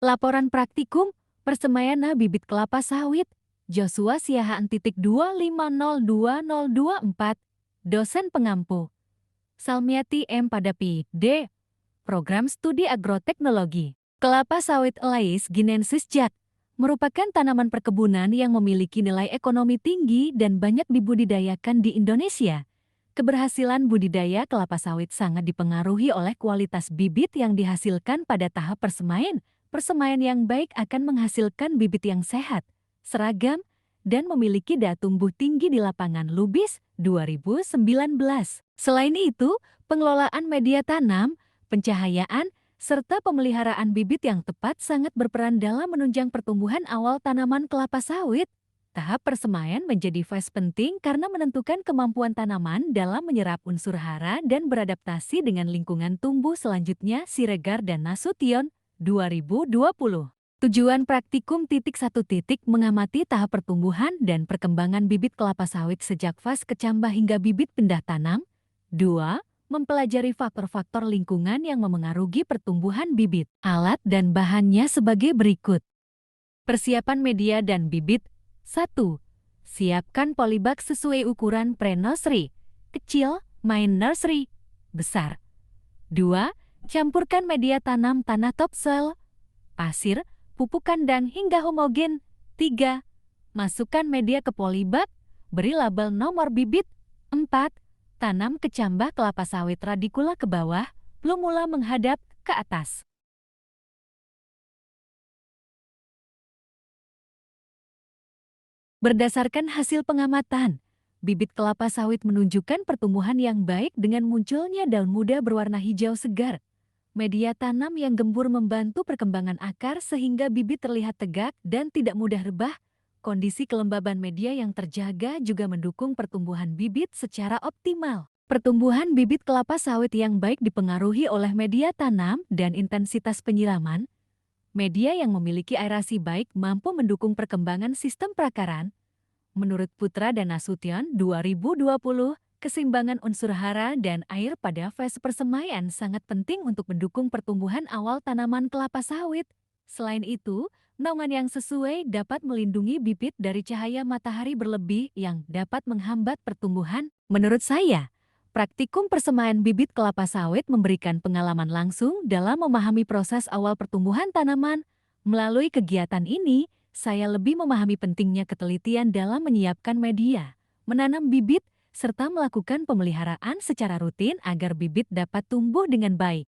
Laporan praktikum Persemaian bibit kelapa sawit Joshua Siahaan 2502024 Dosen pengampu Salmiati M. Padapi D. Program Studi Agroteknologi Kelapa sawit Elais guinensis Jack merupakan tanaman perkebunan yang memiliki nilai ekonomi tinggi dan banyak dibudidayakan di Indonesia. Keberhasilan budidaya kelapa sawit sangat dipengaruhi oleh kualitas bibit yang dihasilkan pada tahap persemaian. Persemaian yang baik akan menghasilkan bibit yang sehat, seragam, dan memiliki daya tumbuh tinggi di lapangan Lubis 2019. Selain itu, pengelolaan media tanam, pencahayaan, serta pemeliharaan bibit yang tepat sangat berperan dalam menunjang pertumbuhan awal tanaman kelapa sawit. Tahap persemaian menjadi fase penting karena menentukan kemampuan tanaman dalam menyerap unsur hara dan beradaptasi dengan lingkungan tumbuh selanjutnya. Siregar dan Nasution, 2020. Tujuan praktikum satu mengamati tahap pertumbuhan dan perkembangan bibit kelapa sawit sejak fase kecambah hingga bibit pindah tanam. 2. Mempelajari faktor-faktor lingkungan yang memengaruhi pertumbuhan bibit. Alat dan bahannya sebagai berikut. Persiapan media dan bibit. 1. Siapkan polybag sesuai ukuran pre-nursery, kecil, main nursery, besar. 2. Campurkan media tanam tanah topsoil, pasir, pupuk kandang hingga homogen. 3. Masukkan media ke polybag, beri label nomor bibit. 4. Tanam kecambah kelapa sawit radikula ke bawah, plumula menghadap ke atas. Berdasarkan hasil pengamatan, bibit kelapa sawit menunjukkan pertumbuhan yang baik dengan munculnya daun muda berwarna hijau segar. Media tanam yang gembur membantu perkembangan akar sehingga bibit terlihat tegak dan tidak mudah rebah. Kondisi kelembaban media yang terjaga juga mendukung pertumbuhan bibit secara optimal. Pertumbuhan bibit kelapa sawit yang baik dipengaruhi oleh media tanam dan intensitas penyiraman. Media yang memiliki aerasi baik mampu mendukung perkembangan sistem perakaran. Menurut Putra dan Nasution 2020, keseimbangan unsur hara dan air pada fase persemaian sangat penting untuk mendukung pertumbuhan awal tanaman kelapa sawit. Selain itu, naungan yang sesuai dapat melindungi bibit dari cahaya matahari berlebih yang dapat menghambat pertumbuhan. Menurut saya, praktikum persemaian bibit kelapa sawit memberikan pengalaman langsung dalam memahami proses awal pertumbuhan tanaman. Melalui kegiatan ini, saya lebih memahami pentingnya ketelitian dalam menyiapkan media, menanam bibit, serta melakukan pemeliharaan secara rutin agar bibit dapat tumbuh dengan baik.